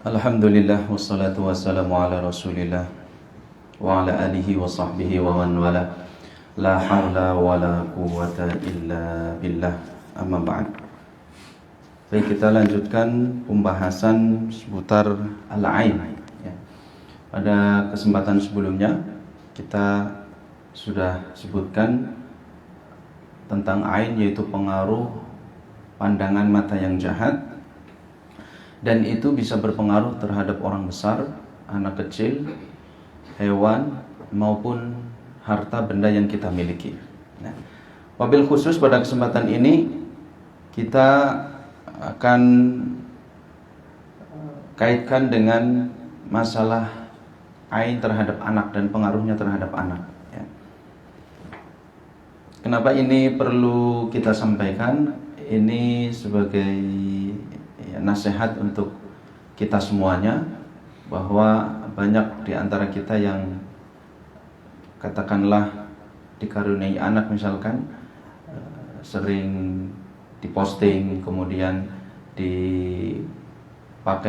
Alhamdulillah wassalatu wassalamu ala Rasulillah wa ala alihi wa sahbihi wa man wala. La haula wa la quwwata illa billah. Amma ba'd. Baik, kita lanjutkan pembahasan seputar al-ain ya. Pada kesempatan sebelumnya kita sudah sebutkan tentang ain, yaitu pengaruh pandangan mata yang jahat, dan itu bisa berpengaruh terhadap orang besar, anak kecil, hewan, maupun harta benda yang kita miliki. Nah, wabil khusus pada kesempatan ini kita akan kaitkan dengan masalah ain terhadap anak dan pengaruhnya terhadap anak ya. Kenapa ini perlu kita sampaikan? Ini sebagai nasihat untuk kita semuanya, bahwa banyak di antara kita yang katakanlah dikaruniai anak misalkan, sering diposting, kemudian dipakai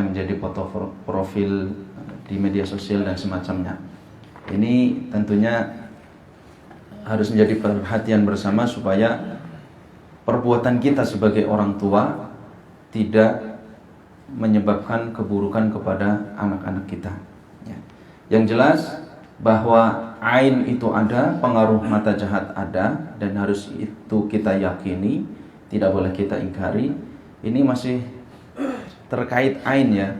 menjadi foto profil di media sosial dan semacamnya. Ini tentunya harus menjadi perhatian bersama supaya perbuatan kita sebagai orang tua tidak menyebabkan keburukan kepada anak-anak kita ya. Yang jelas bahwa ain itu ada, pengaruh mata jahat ada, dan harus itu kita yakini, tidak boleh kita ingkari. Ini masih terkait ain ya.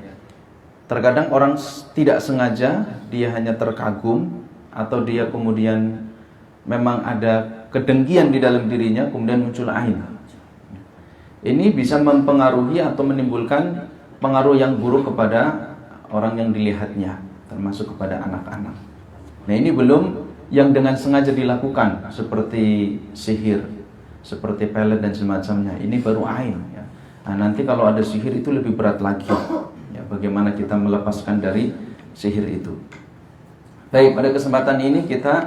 Terkadang orang tidak sengaja, dia hanya terkagum, atau dia kemudian memang ada kedengkian di dalam dirinya, kemudian muncul ain. Ini bisa mempengaruhi atau menimbulkan pengaruh yang buruk kepada orang yang dilihatnya, termasuk kepada anak-anak. Nah, ini belum yang dengan sengaja dilakukan, seperti sihir, seperti pelet dan semacamnya. Ini baru ain ya. Nah, nanti kalau ada sihir itu lebih berat lagi ya, bagaimana kita melepaskan dari sihir itu. Baik, pada kesempatan ini kita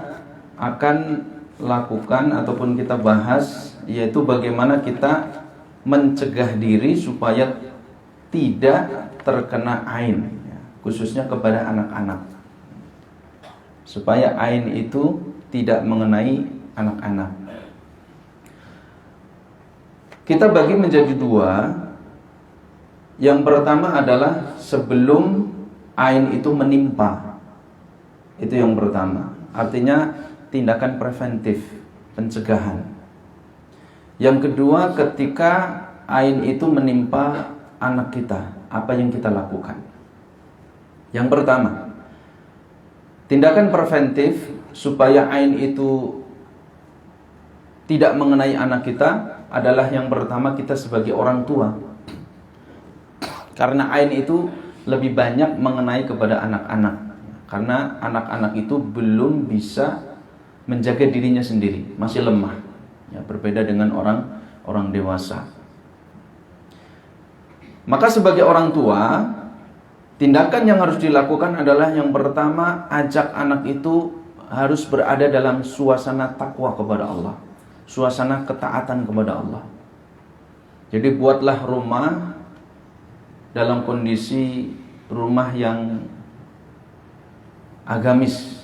akan lakukan ataupun kita bahas, yaitu bagaimana kita mencegah diri supaya tidak terkena ain ya, khususnya kepada anak-anak, supaya ain itu tidak mengenai anak-anak. Kita bagi menjadi dua. Yang pertama adalah sebelum ain itu menimpa. Itu yang pertama, artinya tindakan preventif, pencegahan. Yang kedua, ketika ain itu menimpa anak kita, apa yang kita lakukan? Yang pertama, tindakan preventif supaya ain itu tidak mengenai anak kita adalah yang pertama, kita sebagai orang tua. Karena ain itu lebih banyak mengenai kepada anak-anak. Karena anak-anak itu belum bisa menjaga dirinya sendiri, masih lemah. Ya, berbeda dengan orang dewasa. Maka sebagai orang tua, tindakan yang harus dilakukan adalah yang pertama, ajak anak itu harus berada dalam suasana takwa kepada Allah, suasana ketaatan kepada Allah. Jadi buatlah rumah dalam kondisi rumah yang agamis,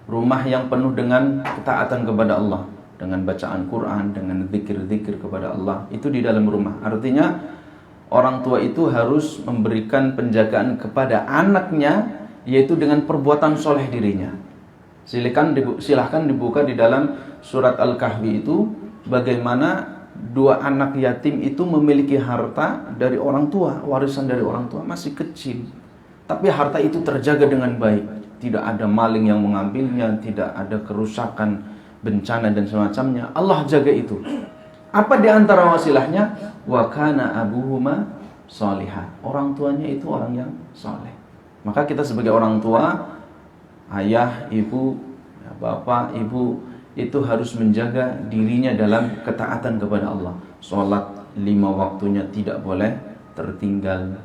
rumah yang penuh dengan ketaatan kepada Allah, dengan bacaan Quran, dengan zikir-zikir kepada Allah, itu di dalam rumah. Artinya orang tua itu harus memberikan penjagaan kepada anaknya, yaitu dengan perbuatan soleh dirinya. Silahkan dibuka di dalam surat Al-Kahfi itu, bagaimana dua anak yatim itu memiliki harta dari orang tua, warisan dari orang tua, masih kecil, tapi harta itu terjaga dengan baik. Tidak ada maling yang mengambilnya, tidak ada kerusakan, bencana dan semacamnya. Allah jaga itu. Apa di antara wasilahnya? Wa kana abuhuma sholihah. Orang tuanya itu orang yang soleh. Maka kita sebagai orang tua, ayah, ibu, bapak, ibu, itu harus menjaga dirinya dalam ketaatan kepada Allah. Sholat 5 waktunya tidak boleh tertinggal.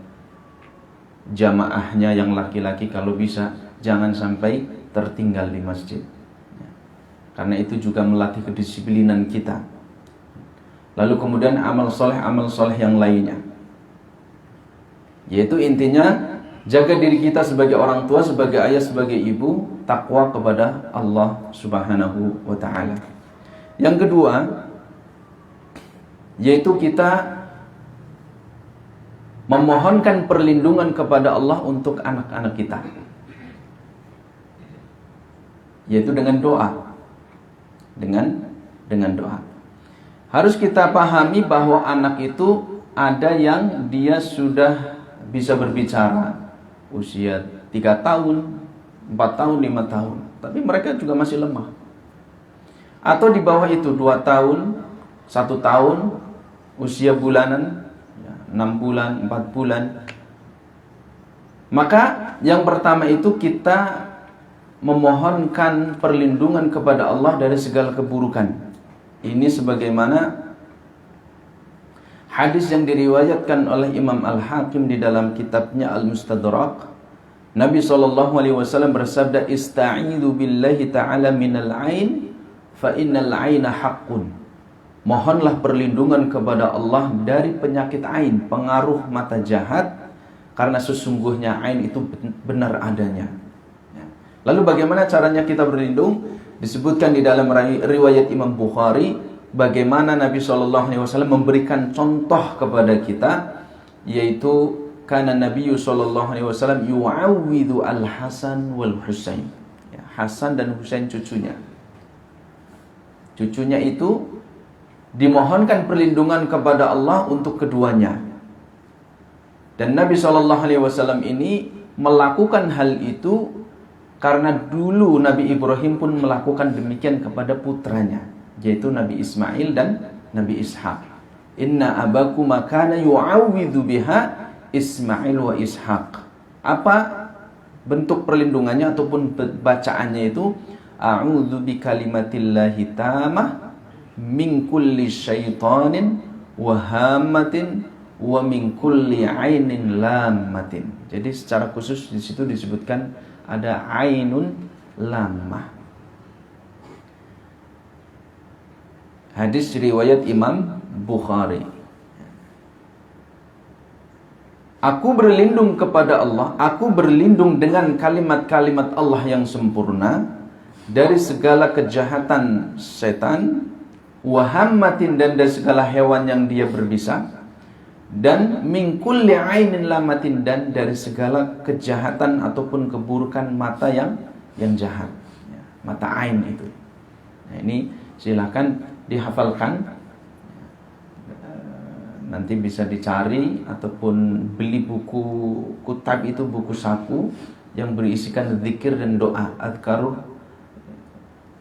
Jamaahnya yang laki-laki kalau bisa jangan sampai tertinggal di masjid. Karena itu juga melatih kedisiplinan kita. Lalu kemudian amal soleh yang lainnya, yaitu intinya Jaga diri kita sebagai orang tua, sebagai ayah, sebagai ibu, takwa kepada Allah Subhanahu wa ta'ala. Yang kedua, yaitu kita memohonkan perlindungan kepada Allah untuk anak-anak kita, yaitu dengan doa. Dengan doa. Harus kita pahami bahwa anak itu ada yang dia sudah bisa berbicara usia 3 tahun, 4 tahun, 5 tahun, tapi mereka juga masih lemah. Atau di bawah itu 2 tahun, 1 tahun, usia bulanan, 6 bulan, 4 bulan. Maka yang pertama itu kita memohonkan perlindungan kepada Allah dari segala keburukan. Ini sebagaimana hadis yang diriwayatkan oleh Imam Al-Hakim di dalam kitabnya Al-Mustadrak. Nabi SAW bersabda, "Ista'idhu billahi ta'ala minal ain, fa innal aina haqqun." Mohonlah perlindungan kepada Allah dari penyakit ain, pengaruh mata jahat, karena sesungguhnya ain itu benar adanya. Lalu bagaimana caranya kita berlindung? Disebutkan di dalam riwayat Imam Bukhari bagaimana Nabi SAW memberikan contoh kepada kita, yaitu kana Nabi SAW yu'awwidhu al-Hasan wal Husain. Hasan dan Husain cucunya. Cucunya itu dimohonkan perlindungan kepada Allah untuk keduanya. Dan Nabi SAW ini melakukan hal itu karena dulu Nabi Ibrahim pun melakukan demikian kepada putranya, yaitu Nabi Ismail dan Nabi Ishak. Inna abakuma kana yu'awwidhu biha Ismail wa Ishak. Apa bentuk perlindungannya ataupun bacaannya itu? A'udzu bikalimatillahi tammah min kulli syaitanin wa hammatin wa min kulli ainin lammatin. Jadi secara khusus di situ disebutkan ada ainun lamah. Hadis riwayat Imam Bukhari. Aku berlindung kepada Allah, aku berlindung dengan kalimat-kalimat Allah yang sempurna dari segala kejahatan setan, wahammatin, dan dari segala hewan yang dia berbisa, dan min kulli ainin lamatin, dan dari segala kejahatan ataupun keburukan mata yang jahat, mata ain itu. Nah, ini silakan dihafalkan, nanti bisa dicari ataupun beli buku kutab, itu buku saku yang berisikan zikir dan doa, adkarur,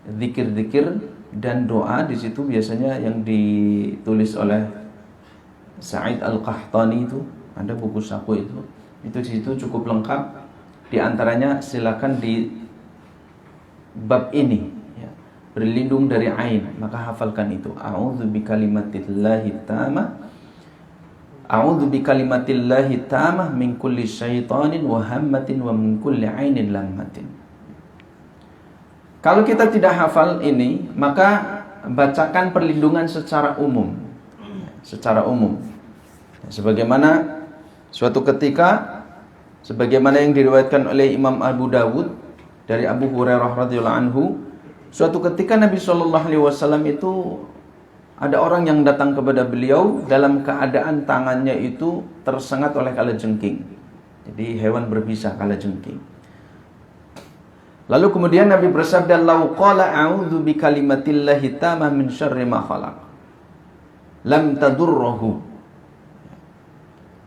zikir-zikir dan doa. Di situ biasanya yang ditulis oleh Sa'id Al-Qahtani, itu ada buku saku itu di situ cukup lengkap. Di antaranya silakan di bab ini, ya, berlindung dari ain, maka hafalkan itu. A'udzu bikalimatillahi tammah, a'udzu bikalimatillahi tammah min kulli syaitanin wa hammatin wa min kulli ainin lammatin. Kalau kita tidak hafal ini, maka bacakan perlindungan secara umum. Sebagaimana suatu ketika, sebagaimana yang diriwayatkan oleh Imam Abu Dawud dari Abu Hurairah radhiyallahu anhu, suatu ketika Nabi SAW itu ada orang yang datang kepada beliau dalam keadaan tangannya itu tersengat oleh kalajengking. Jadi hewan berbisa, kalajengking. Lalu kemudian Nabi bersabda, "Lau qala a'udzu bikalimatillahi tammah min syarri ma khalaq lam tadurruhu."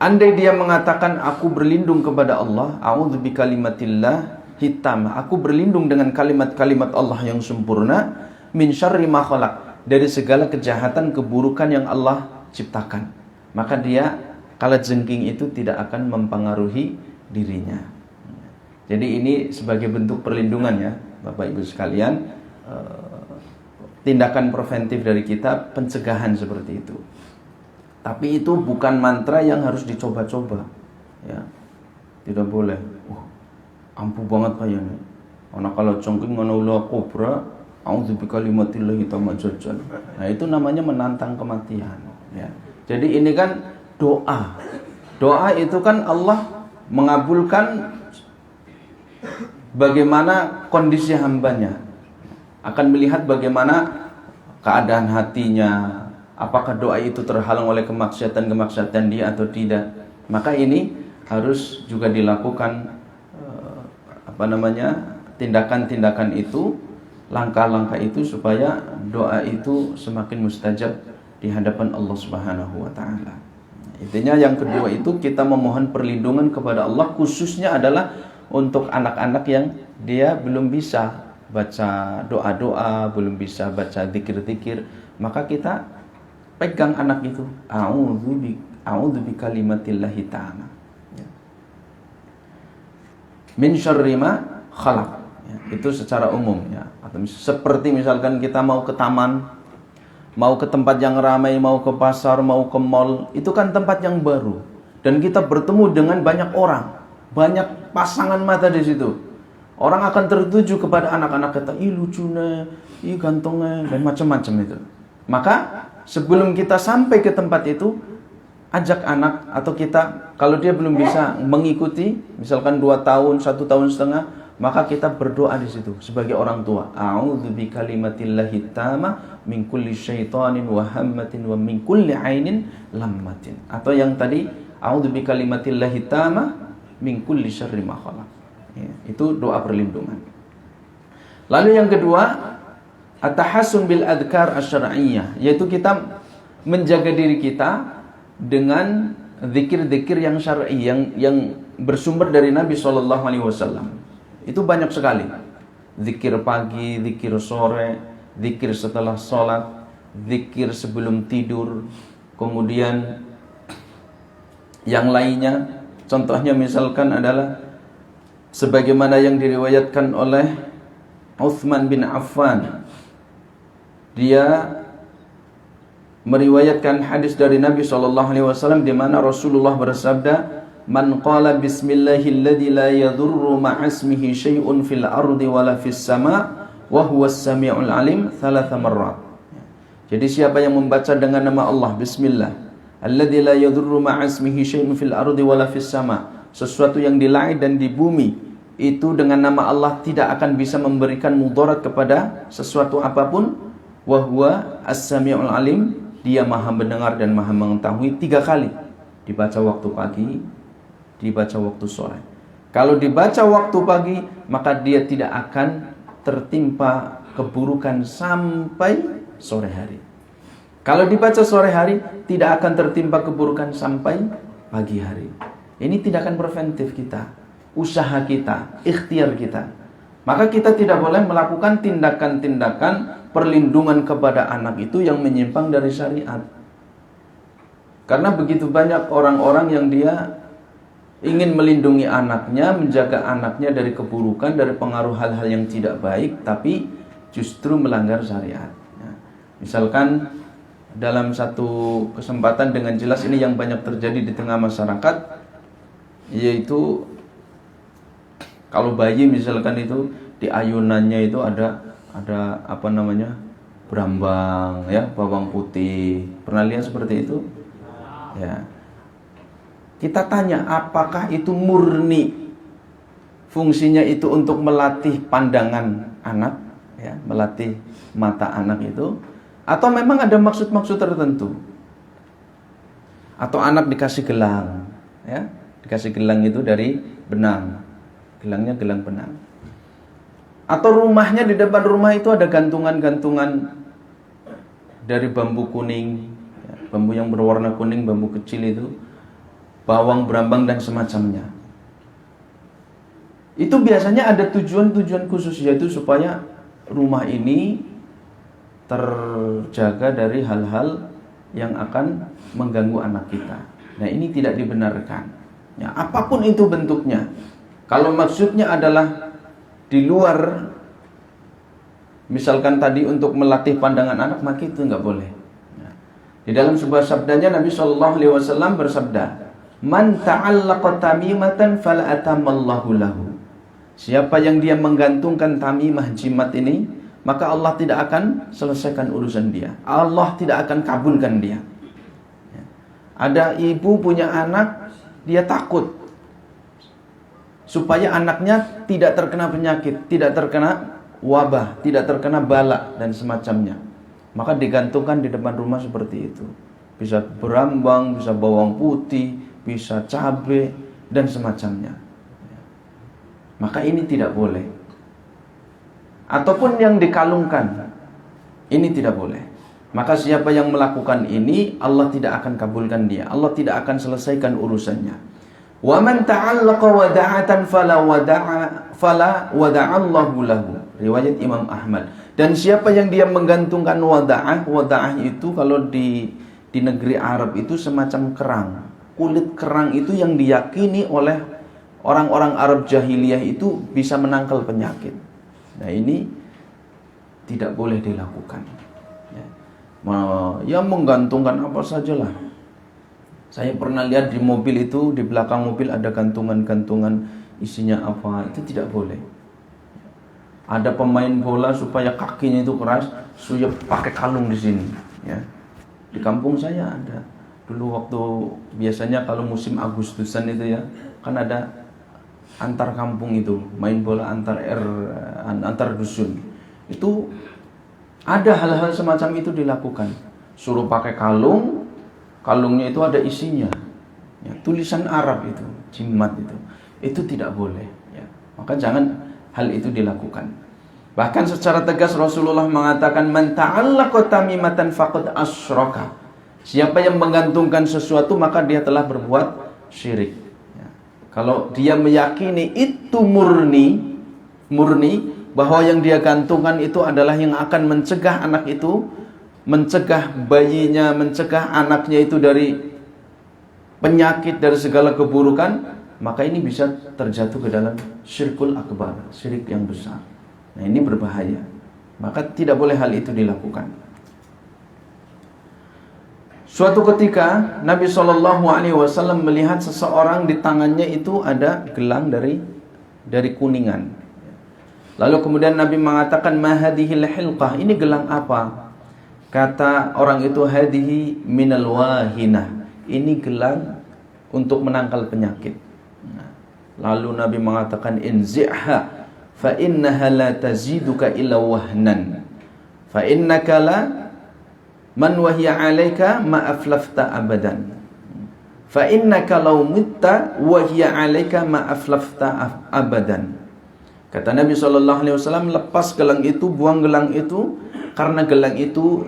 Andai dia mengatakan aku berlindung kepada Allah, a'udzu bikalimatillahi tammah, aku berlindung dengan kalimat-kalimat Allah yang sempurna, min syarri ma khalaq, dari segala kejahatan, keburukan yang Allah ciptakan, maka dia kalajengking itu tidak akan mempengaruhi dirinya. Jadi ini sebagai bentuk perlindungan, ya Bapak Ibu sekalian, tindakan preventif dari kita, pencegahan seperti itu. Tapi itu bukan mantra yang harus dicoba-coba, ya. Tidak boleh. Ampuh banget kayaknya. Ana kalau congking ana ulah kobra, a'udzu bikalimatillahi tammah jajan. Nah, itu namanya menantang kematian, ya. Jadi ini kan doa. Doa itu kan Allah mengabulkan bagaimana kondisi hambanya, akan melihat bagaimana keadaan hatinya, apakah doa itu terhalang oleh kemaksiatan dia atau tidak. Maka ini harus juga dilakukan tindakan-tindakan itu, langkah-langkah itu, supaya doa itu semakin mustajab di hadapan Allah Subhanahu wa taala. Intinya yang kedua itu kita memohon perlindungan kepada Allah, khususnya adalah untuk anak-anak yang dia belum bisa baca doa-doa, belum bisa baca zikir-zikir, maka kita pegang anak itu, a'udzu bi kalimatillahi ta'ala, min syarri ma khalaq, ya, itu secara umum, ya. Atau seperti misalkan kita mau ke taman, mau ke tempat yang ramai, mau ke pasar, mau ke mall, itu kan tempat yang baru dan kita bertemu dengan banyak orang, banyak pasangan mata di situ. Orang akan tertuju kepada anak-anak kita, ih lucunya, ih gantungnya, dan macam-macam itu. Maka sebelum kita sampai ke tempat itu, ajak anak, atau kita, kalau dia belum bisa mengikuti, misalkan 2 tahun, 1 tahun setengah, maka kita berdoa di situ sebagai orang tua. A'udzu bi kalimatillahi tamma min kulli syaitanin wa hammatin wa min kulli ainin lammatin. Atau yang tadi, a'udzu bi kalimatillahi tamma min kulli syarri ma khalaq. Ya, itu doa perlindungan. Lalu yang kedua, at-tahassun bil adhkar asy-syar'iyyah, yaitu kita menjaga diri kita dengan zikir-zikir yang syar'i, yang bersumber dari Nabi SAW. Itu banyak sekali. Zikir pagi, zikir sore, zikir setelah sholat, zikir sebelum tidur, kemudian yang lainnya. Contohnya misalkan adalah sebagaimana yang diriwayatkan oleh Utsman bin Affan. Dia meriwayatkan hadis dari Nabi SAW di mana Rasulullah bersabda, "Man qala bismillahilladzi la yadurru ma'asmihi syai'un fil ardi wala fis sama' wa huwas samiul alim 3 marrat." Jadi siapa yang membaca dengan nama Allah, bismillah, alladzi la yadurru ma'asmihi syai'un fil ardi wala fis sama', sesuatu yang di langit dan di bumi itu dengan nama Allah tidak akan bisa memberikan mudarat kepada sesuatu apapun, wa huwa as-samiul alim, dia maha mendengar dan maha mengetahui. 3 kali dibaca waktu pagi, dibaca waktu sore. Kalau dibaca waktu pagi, maka dia tidak akan tertimpa keburukan sampai sore hari. Kalau dibaca sore hari, tidak akan tertimpa keburukan sampai pagi hari. Ini tindakan preventif kita, usaha kita, ikhtiar kita. Maka kita tidak boleh melakukan tindakan-tindakan perlindungan kepada anak itu yang menyimpang dari syariat. Karena begitu banyak orang-orang yang dia ingin melindungi anaknya, menjaga anaknya dari keburukan, dari pengaruh hal-hal yang tidak baik, tapi justru melanggar syariat. Misalkan dalam satu kesempatan, dengan jelas ini yang banyak terjadi di tengah masyarakat, yaitu kalau bayi misalkan itu di ayunannya itu ada berambang, ya, bawang putih. Pernah lihat seperti itu? Ya. Kita tanya, apakah itu murni fungsinya itu untuk melatih pandangan anak, ya, melatih mata anak itu, atau memang ada maksud-maksud tertentu? Atau anak dikasih gelang, ya, dikasih gelang itu dari benang, gelangnya gelang benang. Atau rumahnya, di depan rumah itu ada gantungan-gantungan dari bambu kuning, ya, bambu yang berwarna kuning, bambu kecil itu, bawang berambang dan semacamnya. Itu biasanya ada tujuan-tujuan khusus, yaitu supaya rumah ini terjaga dari hal-hal yang akan mengganggu anak kita. Nah, ini tidak dibenarkan. Ya, apapun itu bentuknya. Kalau maksudnya adalah di luar, misalkan tadi untuk melatih pandangan anak, maka itu enggak boleh. Ya. Di dalam sebuah sabdanya Nabi SAW bersabda, "Man ta'allaqa tamimatan fala atamallahu lahu." Siapa yang dia menggantungkan tamimah, jimat ini, maka Allah tidak akan selesaikan urusan dia. Allah tidak akan kabulkan dia. Ya. Ada ibu punya anak, dia takut supaya anaknya tidak terkena penyakit, tidak terkena wabah, tidak terkena bala dan semacamnya. Maka digantungkan di depan rumah seperti itu. Bisa berambang, bisa bawang putih, bisa cabai dan semacamnya. Maka ini tidak boleh. Ataupun yang dikalungkan, ini tidak boleh. Maka siapa yang melakukan ini, Allah tidak akan kabulkan dia. Allah tidak akan selesaikan urusannya. Wa man ta'allaqa wada'atan fala wada'allahu lahu. Riwayat Imam Ahmad. Dan siapa yang dia menggantungkan wada'ah itu kalau di negeri Arab itu semacam kerang. Kulit kerang itu yang diyakini oleh orang-orang Arab jahiliyah itu bisa menangkal penyakit. Nah, ini tidak boleh dilakukan. Ya menggantungkan apa sajalah. Saya pernah lihat di mobil itu, di belakang mobil ada gantungan-gantungan isinya apa, itu tidak boleh. Ada pemain bola supaya kakinya itu keras, sudah pakai kalung di sini. Ya. Di kampung saya ada. Dulu waktu biasanya kalau musim Agustusan itu ya, kan ada antar kampung itu main bola antar dusun. Itu ada hal-hal semacam itu dilakukan. Suruh pakai kalung, kalungnya itu ada isinya. Ya, tulisan Arab itu, jimat itu. Itu tidak boleh. Ya. Maka jangan hal itu dilakukan. Bahkan secara tegas Rasulullah mengatakan man ta'allaqa tamimatan faqad asyraka. Siapa yang menggantungkan sesuatu maka dia telah berbuat syirik. Ya. Kalau dia meyakini itu murni bahwa yang dia gantungkan itu adalah yang akan mencegah anak itu, mencegah bayinya, mencegah anaknya itu dari penyakit, dari segala keburukan, maka ini bisa terjatuh ke dalam syirkul akbar, syirik yang besar. Nah, ini berbahaya. Maka tidak boleh hal itu dilakukan. Suatu ketika Nabi SAW melihat seseorang di tangannya itu ada gelang dari kuningan. Lalu kemudian Nabi mengatakan ma hadhil hilqah, ini gelang apa? Kata orang itu hadhihi minal wahinah, ini gelang untuk menangkal penyakit. Lalu Nabi mengatakan inzi'ha fa innaha la taziduka illa wahnan fa innaka la man wahiya 'alaika ma aflafta abadan fa innaka law mutta wahiya 'alaika ma aflafta abadan. Kata Nabi SAW, lepas gelang itu, buang gelang itu, karena gelang itu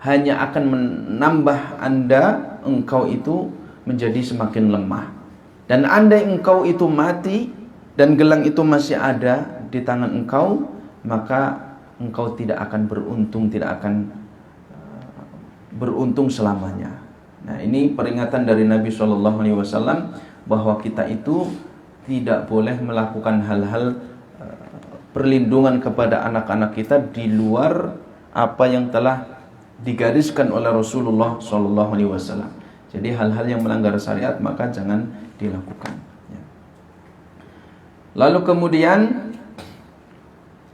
hanya akan menambah engkau itu menjadi semakin lemah. Dan andai engkau itu mati dan gelang itu masih ada di tangan engkau, maka engkau tidak akan beruntung selamanya. Nah, ini peringatan dari Nabi SAW bahwa kita itu tidak boleh melakukan hal-hal perlindungan kepada anak-anak kita di luar apa yang telah digariskan oleh Rasulullah SAW. Jadi hal-hal yang melanggar syariat maka jangan dilakukan. Lalu kemudian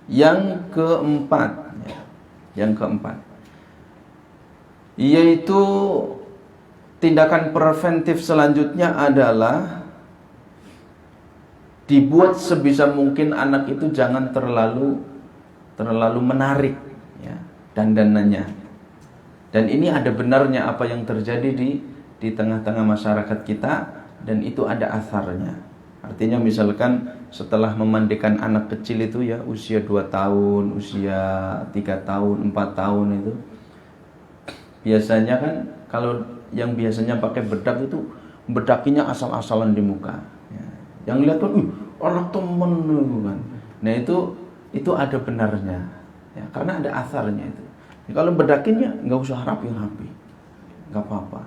yang keempat, yaitu tindakan preventif selanjutnya adalah dibuat sebisa mungkin anak itu jangan terlalu menarik ya, dandanannya. Dan ini ada benarnya apa yang terjadi di tengah-tengah masyarakat kita, dan itu ada asarnya. Artinya misalkan setelah memandikan anak kecil itu ya usia 2 tahun, usia 3 tahun, 4 tahun itu, biasanya kan kalau yang biasanya pakai bedak itu bedakinya asal-asalan di muka. Yang lihat kan, anak temen kan. Nah itu ada benarnya, ya, karena ada asarnya itu. Ya, kalau bedakinnya nggak usah rapi-rapi, nggak apa-apa.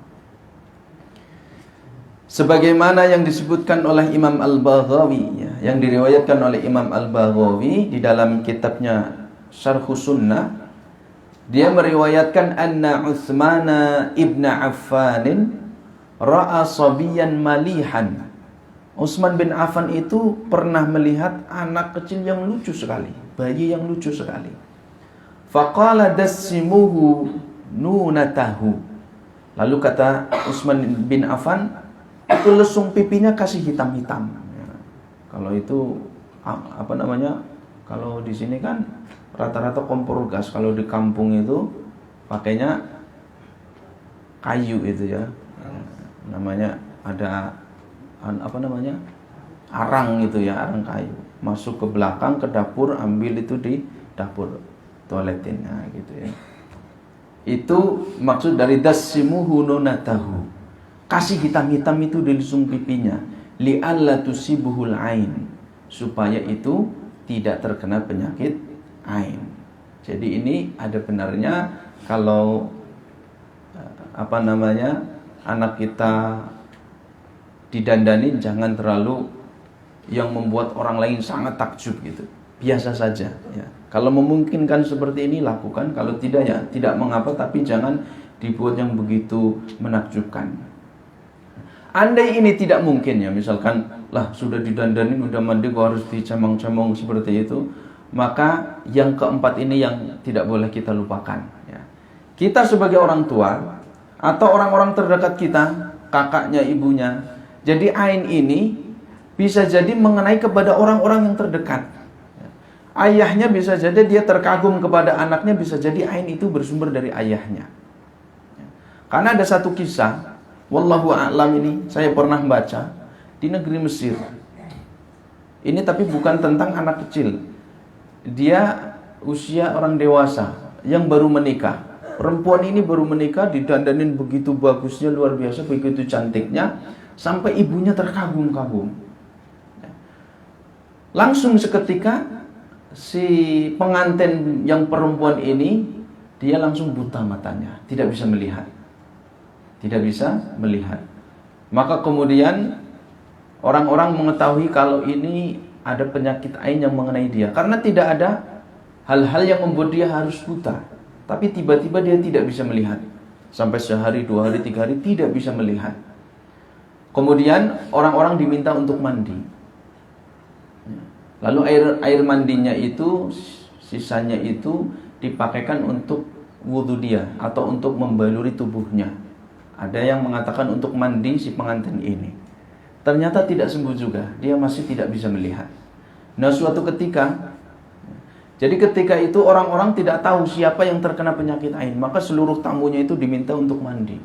Sebagaimana yang disebutkan oleh Imam Al-Baghawi, ya, yang diriwayatkan oleh Imam Al-Baghawi di dalam kitabnya Syarhus Sunnah, dia meriwayatkan anna Utsman ibn Affan ra'a sabiyan malihan. Utsman bin Affan itu pernah melihat anak kecil yang lucu sekali, bayi yang lucu sekali. Faqala dassimuhu nunatahu. Lalu kata Utsman bin Affan, itu lesung pipinya kasih hitam-hitam. Kalau itu apa namanya? Kalau di sini kan rata-rata kompor gas. Kalau di kampung itu pakainya kayu itu ya. Namanya ada apa namanya? Arang itu ya, arang kayu. Masuk ke belakang ke dapur, ambil itu di dapur toiletin, nah, gitu ya. Itu maksud dari dasimuhu nunatahu. Kasih hitam-hitam itu di lisung pipinya, li'alla tusibuhul ain, supaya itu tidak terkena penyakit ain. Jadi ini ada benarnya kalau apa namanya, anak kita didandanin jangan terlalu yang membuat orang lain sangat takjub gitu. Biasa saja ya. Kalau memungkinkan seperti ini lakukan, kalau tidak ya tidak mengapa, tapi jangan dibuat yang begitu menakjubkan. Andai ini tidak mungkin ya, misalkan lah sudah didandanin, udah mandi kok harus dicemong-cemong seperti itu, maka yang keempat ini yang tidak boleh kita lupakan ya. Kita sebagai orang tua atau orang-orang terdekat kita, kakaknya, ibunya, jadi ain ini bisa jadi mengenai kepada orang-orang yang terdekat. Ayahnya bisa jadi dia terkagum kepada anaknya, bisa jadi ain itu bersumber dari ayahnya. Karena ada satu kisah, wallahu a'lam, ini saya pernah baca di negeri Mesir. Ini tapi bukan tentang anak kecil. Dia usia orang dewasa yang baru menikah. Perempuan ini baru menikah, didandanin begitu bagusnya, luar biasa, begitu cantiknya, sampai ibunya terkagum-kagum. Langsung seketika si pengantin yang perempuan ini, dia langsung buta matanya, tidak bisa melihat. Tidak bisa melihat. Maka kemudian orang-orang mengetahui kalau ini ada penyakit ain yang mengenai dia, karena tidak ada hal-hal yang membuat dia harus buta. Tapi tiba-tiba dia tidak bisa melihat. Sampai sehari, 2 hari, 3 hari tidak bisa melihat. Kemudian orang-orang diminta untuk mandi. Lalu air mandinya itu, sisanya itu dipakaikan untuk wudhu dia atau untuk membaluri tubuhnya. Ada yang mengatakan untuk mandi si pengantin ini. Ternyata tidak sembuh juga, dia masih tidak bisa melihat. Nah, suatu ketika, jadi ketika itu orang-orang tidak tahu siapa yang terkena penyakit ain, maka seluruh tamunya itu diminta untuk mandi.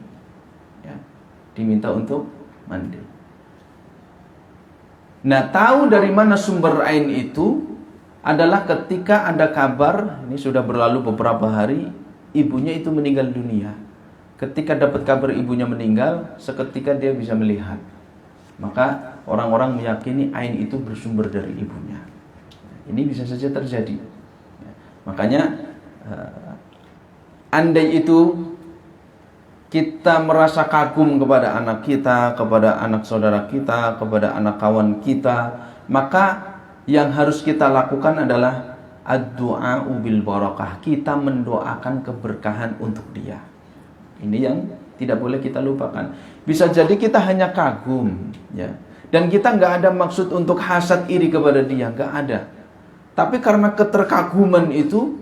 Ya, diminta untuk mandi. Nah, tahu dari mana sumber ain itu adalah ketika ada kabar, ini sudah berlalu beberapa hari, ibunya itu meninggal dunia. Ketika dapat kabar ibunya meninggal, seketika dia bisa melihat. Maka orang-orang meyakini ain itu bersumber dari ibunya. Ini bisa saja terjadi. Makanya andai itu kita merasa kagum kepada anak kita, kepada anak saudara kita, kepada anak kawan kita, maka yang harus kita lakukan adalah ad-du'a bil barakah. Kita mendoakan keberkahan untuk dia. Ini yang tidak boleh kita lupakan. Bisa jadi kita hanya kagum, ya, dan kita nggak ada maksud untuk hasad iri kepada dia, nggak ada. Tapi karena keterkaguman itu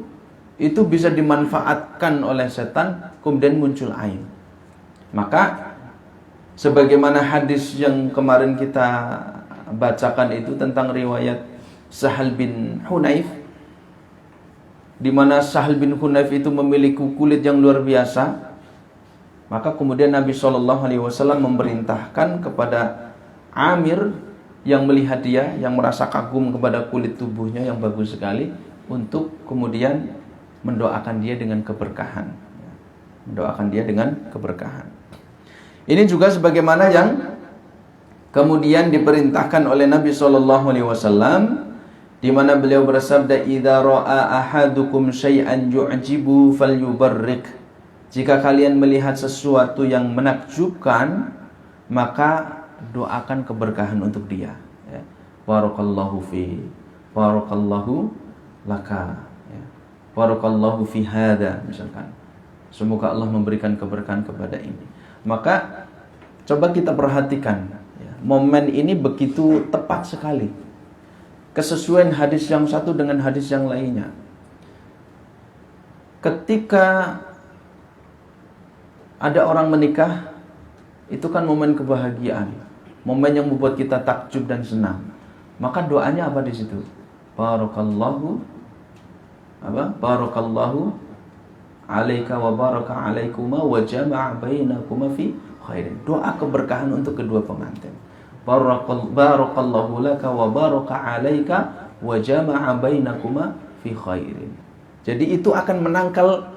bisa dimanfaatkan oleh setan, kemudian muncul ain. Maka sebagaimana hadis yang kemarin kita bacakan itu tentang riwayat Sahal bin Hunayf, di mana Sahal bin Hunayf itu memiliki kulit yang luar biasa. Maka kemudian Nabi SAW memerintahkan kepada Amir yang melihat dia, yang merasa kagum kepada kulit tubuhnya yang bagus sekali, untuk kemudian mendoakan dia dengan keberkahan. Mendoakan dia dengan keberkahan. Ini juga sebagaimana yang kemudian diperintahkan oleh Nabi SAW, di mana beliau bersabda, "Idza ra'a ahadukum syai'an yu'jibu falyubarrik." Jika kalian melihat sesuatu yang menakjubkan, maka doakan keberkahan untuk dia. Ya. Barakallahu fi, barakallahu laka, ya. Barakallahu fi hada, misalkan. Semoga Allah memberikan keberkahan kepada ini. Maka coba kita perhatikan, ya, momen ini begitu tepat sekali. Kesesuaian hadis yang satu dengan hadis yang lainnya. Ketika ada orang menikah, itu kan momen kebahagiaan, momen yang membuat kita takjub dan senang. Maka doanya apa di situ? Barakallahu Barakallahu alaika wa baraka alaikuma wa jama'a bainakuma fi khairin. Doa keberkahan untuk kedua pengantin. Barakallahu laka wa baraka alaika wa jama'a bainakuma fi khairin. Jadi itu akan menangkal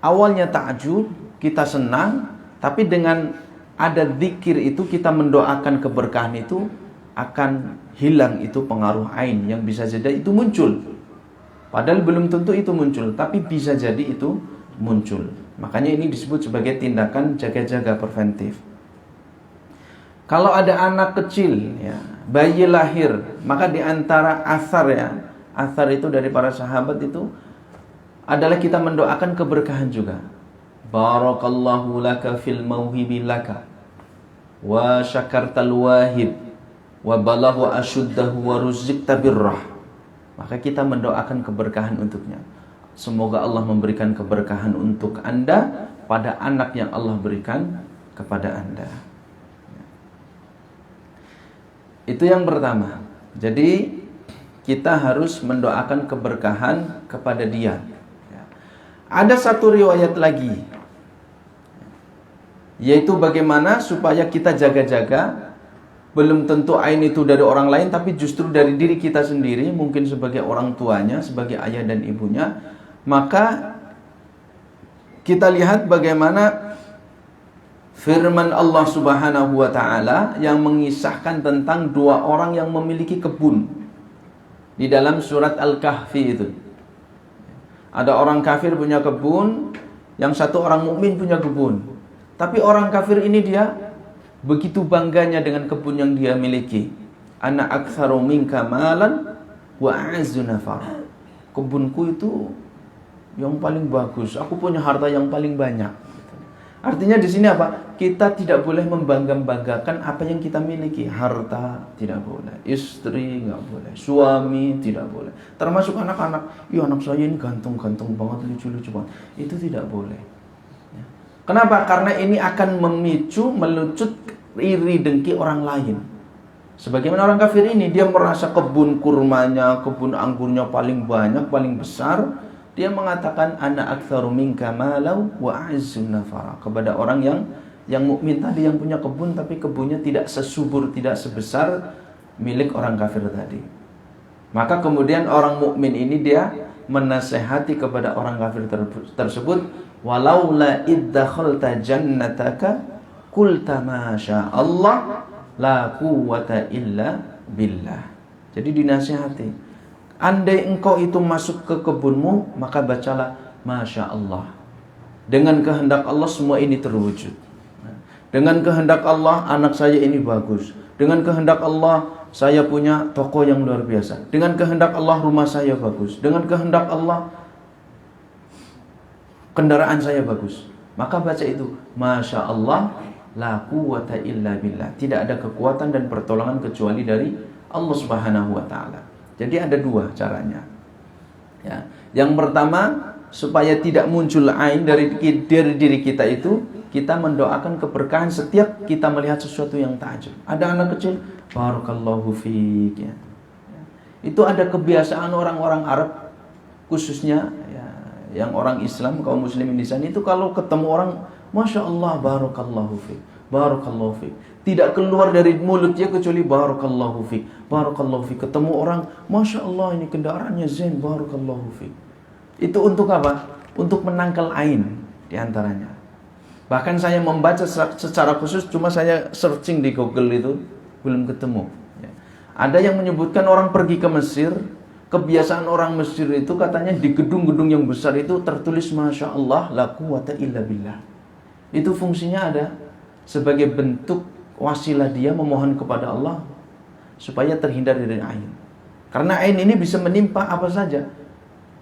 awalnya ta'ajub, kita senang, tapi dengan ada zikir itu kita mendoakan keberkahan itu akan hilang itu pengaruh ain yang bisa jadi itu muncul. Padahal belum tentu itu muncul, tapi bisa jadi itu muncul. Makanya ini disebut sebagai tindakan jaga-jaga preventif. Kalau ada anak kecil, ya, bayi lahir, maka di antara asar itu dari para sahabat itu adalah kita mendoakan keberkahan juga. Barakallahu laka fil mauhibi laka wa syakartal wahib wa balagha ashuddahu wa ruzqta birrah. Maka kita mendoakan keberkahan untuknya. Semoga Allah memberikan keberkahan untuk Anda pada anak yang Allah berikan kepada Anda. Itu yang pertama. Jadi kita harus mendoakan keberkahan kepada dia. Ada satu riwayat lagi, yaitu bagaimana supaya kita jaga-jaga. Belum tentu ain itu dari orang lain, tapi justru dari diri kita sendiri, mungkin sebagai orang tuanya, sebagai ayah dan ibunya. Maka kita lihat bagaimana firman Allah Subhanahu wa ta'ala yang mengisahkan tentang dua orang yang memiliki kebun di dalam surat Al-Kahfi itu. Ada orang kafir punya kebun, yang satu orang mukmin punya kebun. Tapi orang kafir ini dia begitu bangganya dengan kebun yang dia miliki. Ana aktsaru minka malan wa a'azzu nafar. Kebunku itu yang paling bagus. Aku punya harta yang paling banyak. Artinya di sini apa? Kita tidak boleh membangga-banggakan apa yang kita miliki. Harta tidak boleh, istri nggak boleh, suami tidak boleh. Termasuk anak-anak. Ya anak saya ini ganteng-ganteng banget, lucu-lucu banget. Itu tidak boleh. Kenapa? Karena ini akan memicu, melucut iri dengki orang lain. Sebagaimana orang kafir ini, dia merasa kebun kurmanya, kebun anggurnya paling banyak, paling besar. Dia mengatakan ana aktsaru minka malau wa a'azzu nafara, kepada orang yang mukmin tadi, yang punya kebun tapi kebunnya tidak sesubur, tidak sebesar milik orang kafir tadi. Maka kemudian orang mukmin ini dia menasehati kepada orang kafir tersebut, walaula iddakhalta jannataka qulta ma sya Allah la quwwata illa billah. Jadi dinasihati, andai engkau itu masuk ke kebunmu, maka bacalah Masya Allah. Dengan kehendak Allah semua ini terwujud. Dengan kehendak Allah anak saya ini bagus. Dengan kehendak Allah saya punya toko yang luar biasa. Dengan kehendak Allah rumah saya bagus. Dengan kehendak Allah kendaraan saya bagus. Maka baca itu, Masya Allah la quwwata illa billah. Tidak ada kekuatan dan pertolongan kecuali dari Allah Subhanahu wa ta'ala. Jadi ada dua caranya. Ya. Yang pertama, supaya tidak muncul ain dari diri kita itu, kita mendoakan keberkahan setiap kita melihat sesuatu yang takjub. Ada anak kecil, barakallahu fiik. Ya. Itu ada kebiasaan orang-orang Arab, khususnya ya, yang orang Islam, kaum muslimin di sana itu kalau ketemu orang, Masya Allah, barakallahu fiik, barakallahu fiik. Tidak keluar dari mulutnya kecuali barakallahu fiik, barakallahu fiik. Ketemu orang, Masya Allah ini kendaraannya zen, barakallahu fiik. Itu untuk apa? Untuk menangkal ain diantaranya. Bahkan saya membaca secara khusus, cuma saya searching di Google itu belum ketemu. Ya. Ada yang menyebutkan orang pergi ke Mesir, kebiasaan orang Mesir itu katanya di gedung-gedung yang besar itu tertulis Masya Allah la quwwata illa billah. Itu fungsinya ada sebagai bentuk wasilah dia memohon kepada Allah supaya terhindar dari ain. Karena ain ini bisa menimpa apa saja.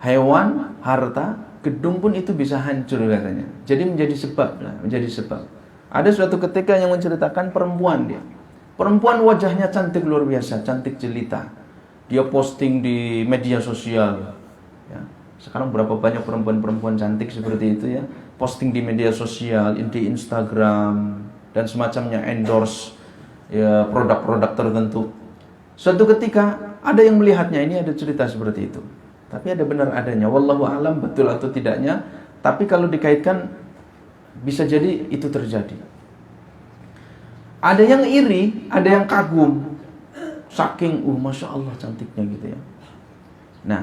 Hewan, harta, gedung pun itu bisa hancur katanya. Jadi menjadi sebab. Ada suatu ketika yang menceritakan perempuan dia. Perempuan wajahnya cantik luar biasa, cantik jelita. Dia posting di media sosial. Ya. Sekarang berapa banyak perempuan-perempuan cantik seperti itu ya. Posting di media sosial, di Instagram dan semacamnya, endorse ya, produk-produk tertentu. Suatu ketika ada yang melihatnya, ini ada cerita seperti itu. Tapi ada benar adanya, wallahu alam betul atau tidaknya. Tapi kalau dikaitkan bisa jadi itu terjadi. Ada yang iri, ada yang kagum. Saking, masya Allah cantiknya gitu ya. Nah,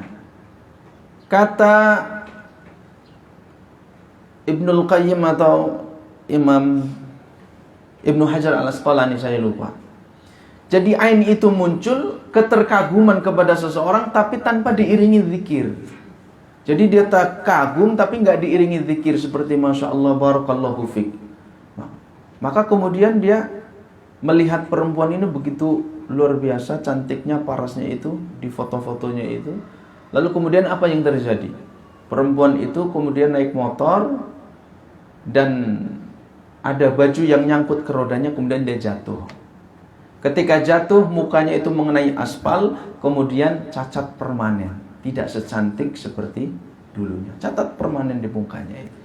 kata Ibnul Qayyim atau Imam Ibnu Hajar al-Asqalani, saya lupa. Jadi ain itu muncul keterkaguman kepada seseorang tapi tanpa diiringi zikir. Jadi dia tak kagum tapi nggak diiringi zikir seperti masya Allah barakallahu fik. Maka kemudian dia melihat perempuan ini begitu luar biasa cantiknya, parasnya itu di foto-fotonya itu. Lalu kemudian apa yang terjadi? Perempuan itu kemudian naik motor dan ada baju yang nyangkut ke rodanya, kemudian dia jatuh. Ketika jatuh, mukanya itu mengenai aspal, kemudian cacat permanen. Tidak secantik seperti dulunya. Cacat permanen di mukanya itu.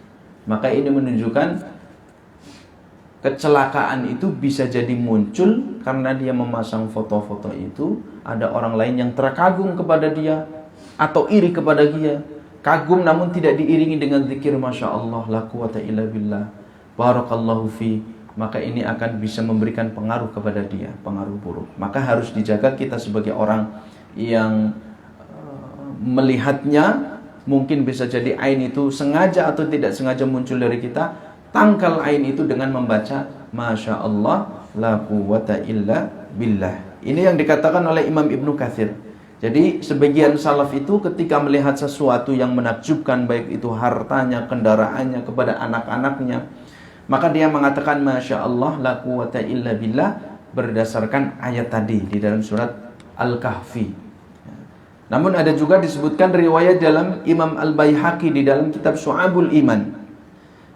Maka ini menunjukkan kecelakaan itu bisa jadi muncul karena dia memasang foto-foto itu. Ada orang lain yang terkagum kepada dia atau iri kepada dia. Kagum namun tidak diiringi dengan zikir masya Allah, la quwata illa billah, barakallahu fi. Maka ini akan bisa memberikan pengaruh kepada dia, pengaruh buruk. Maka harus dijaga kita sebagai orang yang melihatnya. Mungkin bisa jadi ain itu sengaja atau tidak sengaja muncul dari kita. Tangkal ain itu dengan membaca masya Allah, la quwata illa billah. Ini yang dikatakan oleh Imam Ibnu Katsir. Jadi sebagian salaf itu ketika melihat sesuatu yang menakjubkan, baik itu hartanya, kendaraannya, kepada anak-anaknya, maka dia mengatakan masya Allah la quwata illa billah berdasarkan ayat tadi di dalam surat Al-Kahfi. Namun ada juga disebutkan riwayat dalam Imam Al-Baihaqi di dalam kitab Syu'abul Iman.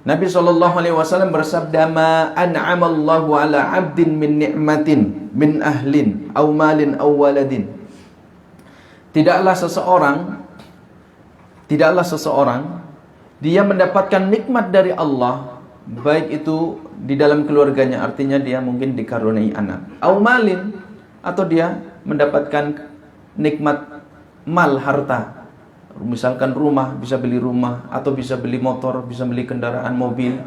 Nabi SAW bersabda, ma an'amallahu ala abdin min ni'matin min ahlin aw malin aw waladin. Tidaklah seseorang dia mendapatkan nikmat dari Allah, baik itu di dalam keluarganya, artinya dia mungkin dikaruniai anak, au malin, atau dia mendapatkan nikmat mal, harta, misalkan rumah, bisa beli rumah, atau bisa beli motor, bisa beli kendaraan mobil,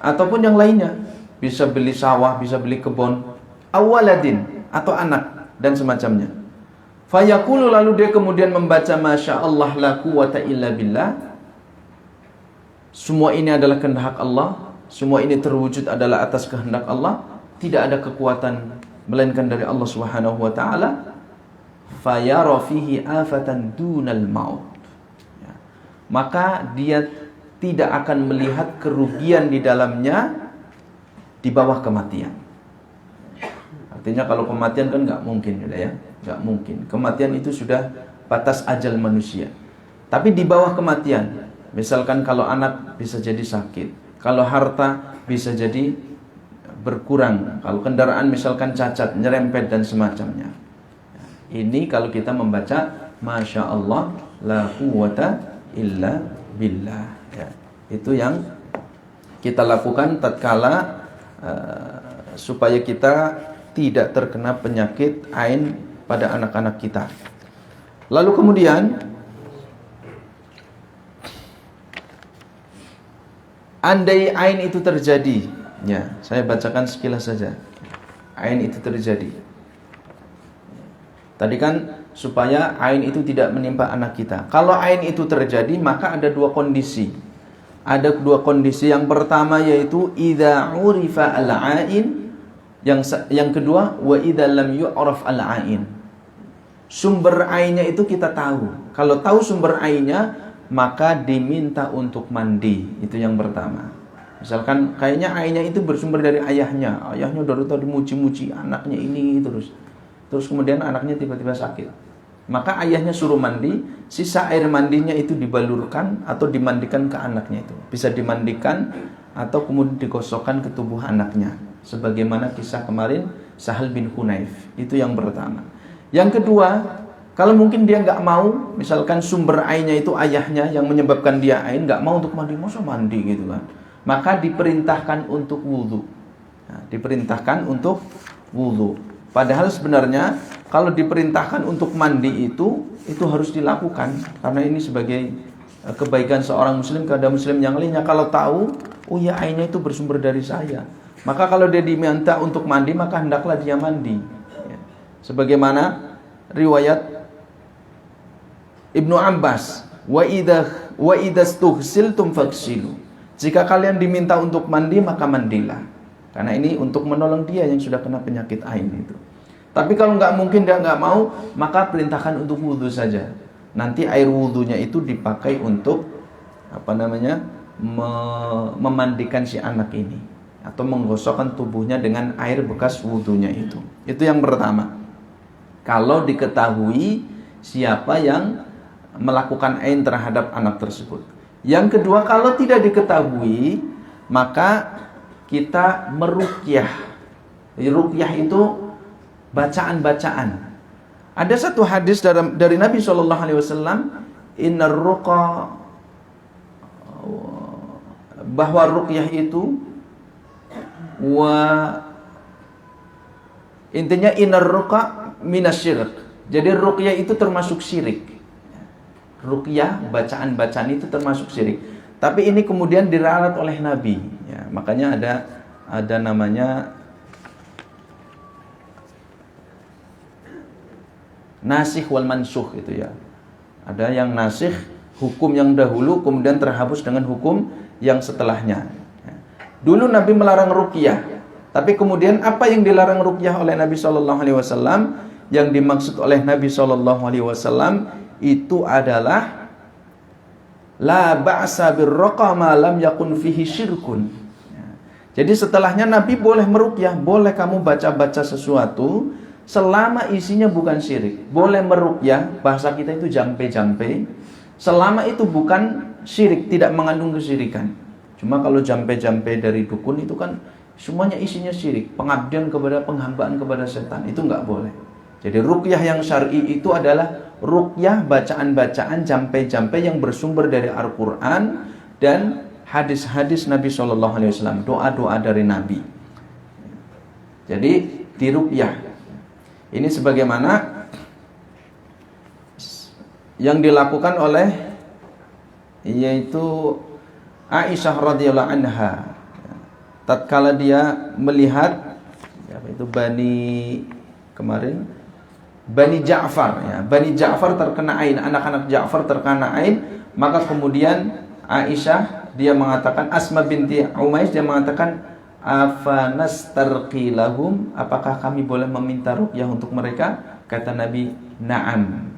ataupun yang lainnya, bisa beli sawah, bisa beli kebun, au waladin, atau anak dan semacamnya. Fayaqulu, lalu dia kemudian membaca masya Allah la quwata illa billah. Semua ini adalah kehendak Allah, semua ini terwujud adalah atas kehendak Allah, tidak ada kekuatan melainkan dari Allah Subhanahu wa taala. Fayara fihi afatan dunal maut. Ya. Maka dia tidak akan melihat kerugian di dalamnya di bawah kematian. Artinya kalau kematian kan nggak mungkin, ya, nggak mungkin. Kematian itu sudah batas ajal manusia. Tapi di bawah kematian, misalkan kalau anak bisa jadi sakit, kalau harta bisa jadi berkurang, kalau kendaraan misalkan cacat, nyerempet dan semacamnya. Ini kalau kita membaca masya Allah la quwata illa billah. Ya, itu yang kita lakukan tatkala supaya kita tidak terkena penyakit ain pada anak-anak kita. Lalu kemudian andai ain itu terjadi, ya, saya bacakan sekilas saja. Ain itu terjadi. Tadi kan supaya ain itu tidak menimpa anak kita. Kalau ain itu terjadi, maka ada dua kondisi. Ada dua kondisi. Yang pertama yaitu idza urifa al-ain. Yang kedua wa idza lam yu'raf al-ain. Sumber ainnya itu kita tahu. Kalau tahu sumber ainnya, maka diminta untuk mandi. Itu yang pertama. Misalkan kayaknya ainnya itu bersumber dari ayahnya. Ayahnya dari tadi muji-muji anaknya ini terus kemudian anaknya tiba-tiba sakit. Maka ayahnya suruh mandi, sisa air mandinya itu dibalurkan atau dimandikan ke anaknya itu. Bisa dimandikan atau kemudian digosokkan ke tubuh anaknya. Sebagaimana kisah kemarin Sahal bin Hunayf. Itu yang pertama. Yang kedua, kalau mungkin dia nggak mau, misalkan sumber ainnya itu ayahnya yang menyebabkan dia ain, nggak mau untuk mandi, masa mandi gitu kan. Maka diperintahkan untuk wudhu. Nah, diperintahkan untuk wudhu. Padahal sebenarnya kalau diperintahkan untuk mandi itu harus dilakukan, karena ini sebagai kebaikan seorang muslim kepada muslim yang lainnya. Kalau tahu, oh ya airnya itu bersumber dari saya, maka kalau dia diminta untuk mandi, maka hendaklah dia mandi. Ya. Sebagaimana riwayat Ibnu Abbas, wa idastughsiltum faghsilu. Jika kalian diminta untuk mandi, maka mandilah. Karena ini untuk menolong dia yang sudah kena penyakit ain itu. Tapi kalau nggak mungkin, dia nggak mau, maka perintahkan untuk wudhu saja. Nanti air wudhunya itu dipakai untuk memandikan si anak ini, atau menggosokkan tubuhnya dengan air bekas wudhunya itu. Itu yang pertama. Kalau diketahui siapa yang melakukan ain terhadap anak tersebut. Yang kedua, kalau tidak diketahui, maka kita meruqyah. Ruqyah itu bacaan-bacaan. Ada satu hadis dari Nabi SAW, innar ruqa, bahwa ruqyah itu intinya innar ruqa minasyirik. Jadi ruqyah itu termasuk syirik. Ruqyah, bacaan-bacaan itu termasuk syirik. Tapi ini kemudian diralat oleh Nabi. Ya, makanya ada namanya nasikh wal mansukh itu ya. Ada yang nasikh, hukum yang dahulu kemudian terhapus dengan hukum yang setelahnya. Dulu Nabi melarang ruqyah, tapi kemudian apa yang dilarang ruqyah oleh Nabi SAW? Yang dimaksud oleh Nabi SAW itu adalah la ba'sa birruqa ma lam yakun fihi syirkun. Jadi setelahnya Nabi boleh meruqyah, boleh kamu baca-baca sesuatu selama isinya bukan syirik. Boleh meruqyah, bahasa kita itu jampe-jampe, selama itu bukan syirik, tidak mengandung kesyirikan. Cuma kalau jampe-jampe dari dukun itu kan semuanya isinya syirik, pengabdian kepada, penghambaan kepada setan, itu nggak boleh. Jadi ruqyah yang syar'i itu adalah ruqyah bacaan-bacaan jampe-jampe yang bersumber dari Al-Quran dan hadis-hadis Nabi SAW, doa-doa dari Nabi. Jadi diruqyah. Ini sebagaimana yang dilakukan oleh yaitu Aisyah radhiyallahu anha. Tatkala dia melihat itu Bani Ja'far ya. Bani Ja'far terkena ain, anak-anak Ja'far terkena ain, maka kemudian Aisyah dia mengatakan, Asma binti Umais dia mengatakan, afanastarqi lahum, apakah kami boleh meminta ruqyah untuk mereka? Kata Nabi, na'am.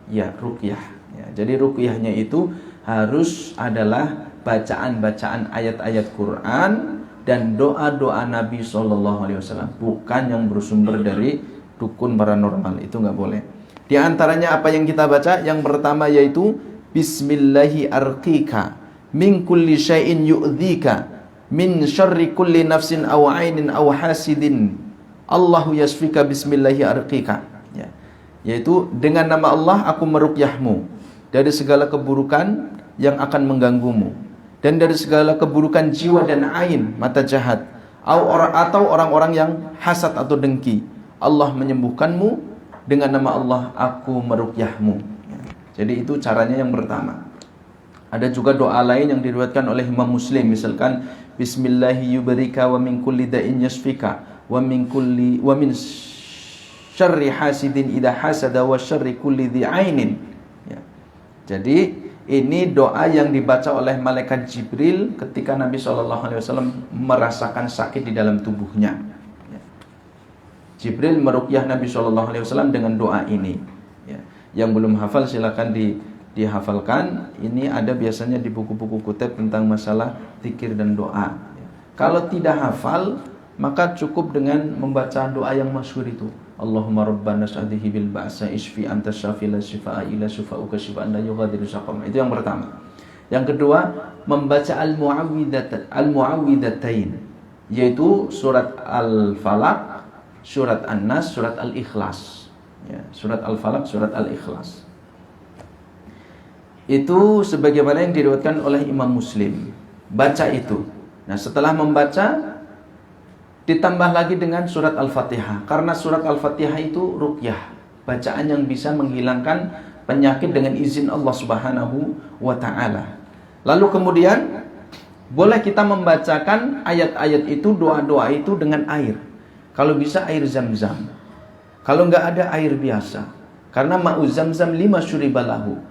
Ya, ruqyah. Ya, jadi ruqyahnya itu harus adalah bacaan-bacaan ayat-ayat Quran dan doa-doa Nabi SAW, bukan yang bersumber dari dukun paranormal, itu nggak boleh. Di antaranya apa yang kita baca, yang pertama yaitu Bismillahi arqika min kulli syai'in yu'dhika min syarri kulli nafsin aw ainin aw hasidin Allahu yasfika bismillahi arqika ya. Yaitu dengan nama Allah aku meruqyahmu dari segala keburukan yang akan mengganggumu, dan dari segala keburukan jiwa dan ain, mata jahat, atau orang-orang yang hasad atau dengki. Allah menyembuhkanmu, dengan nama Allah aku meruqyahmu. Jadi itu caranya yang pertama. Ada juga doa lain yang diriwayatkan oleh Imam Muslim, misalkan Bismillahi yubarika wa min kulli da'in yasfika wa min syarri hasidin idha hasada wa syarri kulli dhi'ainin ya. Jadi ini doa yang dibaca oleh malaikat Jibril ketika Nabi SAW merasakan sakit di dalam tubuhnya. Jibril meruqyah Nabi SAW dengan doa ini ya. Yang belum hafal silakan dihafalkan. Ini ada biasanya di buku-buku kutip tentang masalah zikir dan doa ya. Kalau tidak hafal, maka cukup dengan membaca doa yang masyhur itu, Allahumma rabbana sa'adhihi bil ba'sa isfi anta syafi la shifaa illa shifauka shifaan la yughadiru saqama. Itu yang pertama. Yang kedua, membaca al-mu'awwidhatain, yaitu surat Al-Falaq, surat An-Nas, surat Al-Ikhlas ya, surat Al-Falaq, surat Al-Ikhlas. Itu sebagaimana yang diriwayatkan oleh Imam Muslim. Baca itu. Nah, setelah membaca, Ditambah lagi dengan surat Al-Fatihah. Karena surat Al-Fatihah itu ruqyah, bacaan yang bisa menghilangkan penyakit dengan izin Allah Subhanahu wa ta'ala. Lalu kemudian boleh kita membacakan ayat-ayat itu, doa-doa itu dengan air. Kalau bisa air zam-zam. Kalau nggak ada air biasa. Karena ma'u zam-zam lima syuribalahu.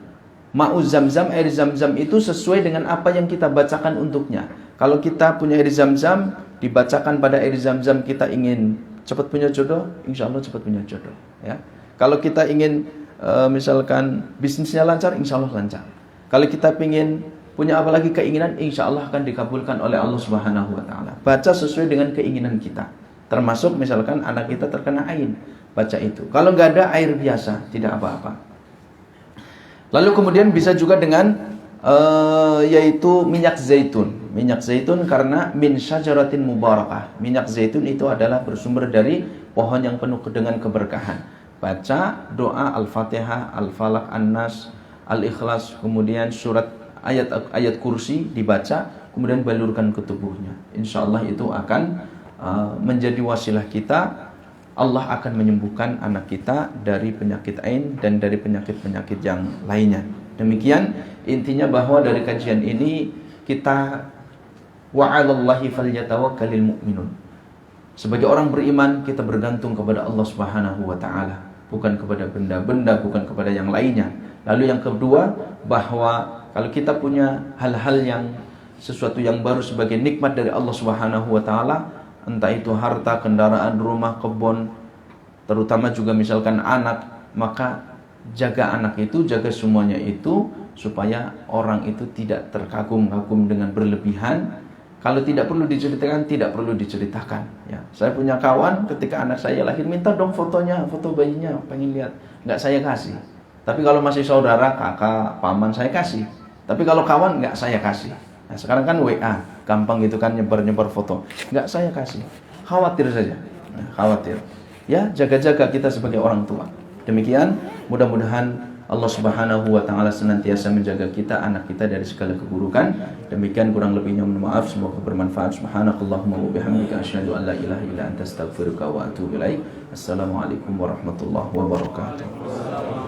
Ma'u zam-zam, air zam-zam itu sesuai dengan apa yang kita bacakan untuknya. Kalau kita punya air zam-zam, dibacakan pada air zam-zam kita ingin cepat punya jodoh, insya Allah cepat punya jodoh. Ya. Kalau kita ingin misalkan bisnisnya lancar, insya Allah lancar. Kalau kita ingin punya apa lagi keinginan, insya Allah akan dikabulkan oleh Allah Subhanahu wa ta'ala. Baca sesuai dengan keinginan kita. Termasuk misalkan anak kita terkena ain, baca itu. Kalau nggak ada air biasa, tidak apa-apa. Lalu kemudian bisa juga dengan yaitu minyak zaitun. Minyak zaitun karena min syajaratin mubarakah. Minyak zaitun itu adalah bersumber dari pohon yang penuh dengan keberkahan. Baca doa Al-Fatihah, Al-Falaq, An-Nas, Al-Ikhlas, kemudian surat ayat kursi dibaca, kemudian balurkan ke tubuhnya. Insya Allah itu akan menjadi wasilah kita. Allah akan menyembuhkan anak kita dari penyakit ain dan dari penyakit-penyakit yang lainnya. Demikian intinya bahwa dari kajian ini kita wa 'alallahi falyatawakkalul mu'minun. Sebagai orang beriman kita bergantung kepada Allah Subhanahu wa taala, bukan kepada benda-benda, bukan kepada yang lainnya. Lalu yang kedua, bahwa kalau kita punya hal-hal yang sesuatu yang baru sebagai nikmat dari Allah Subhanahu wa taala, entah itu harta, kendaraan, rumah, kebun, terutama juga misalkan anak, maka jaga anak itu, jaga semuanya itu supaya orang itu tidak terkagum-kagum dengan berlebihan. Kalau tidak perlu diceritakan, tidak perlu diceritakan. Ya, saya punya kawan ketika anak saya lahir minta dong fotonya, foto bayinya, pengen lihat. Nggak saya kasih. Tapi kalau masih saudara, kakak, paman saya kasih. Tapi kalau kawan nggak saya kasih. Nah, sekarang kan WA, gampang gitu kan nyebar-nyebar foto. Nggak saya kasih. Khawatir saja. Nah, khawatir. Ya, jaga-jaga kita sebagai orang tua. Demikian, mudah-mudahan Allah Subhanahu wa ta'ala senantiasa menjaga kita, anak kita dari segala keburukan. Demikian kurang lebihnya mohon maaf, semoga bermanfaat. Subhanakallahumma wa bihamdika asyhadu an la ilaha illa anta astaghfiruka wa atubu ilaik. Assalamualaikum warahmatullahi wabarakatuh.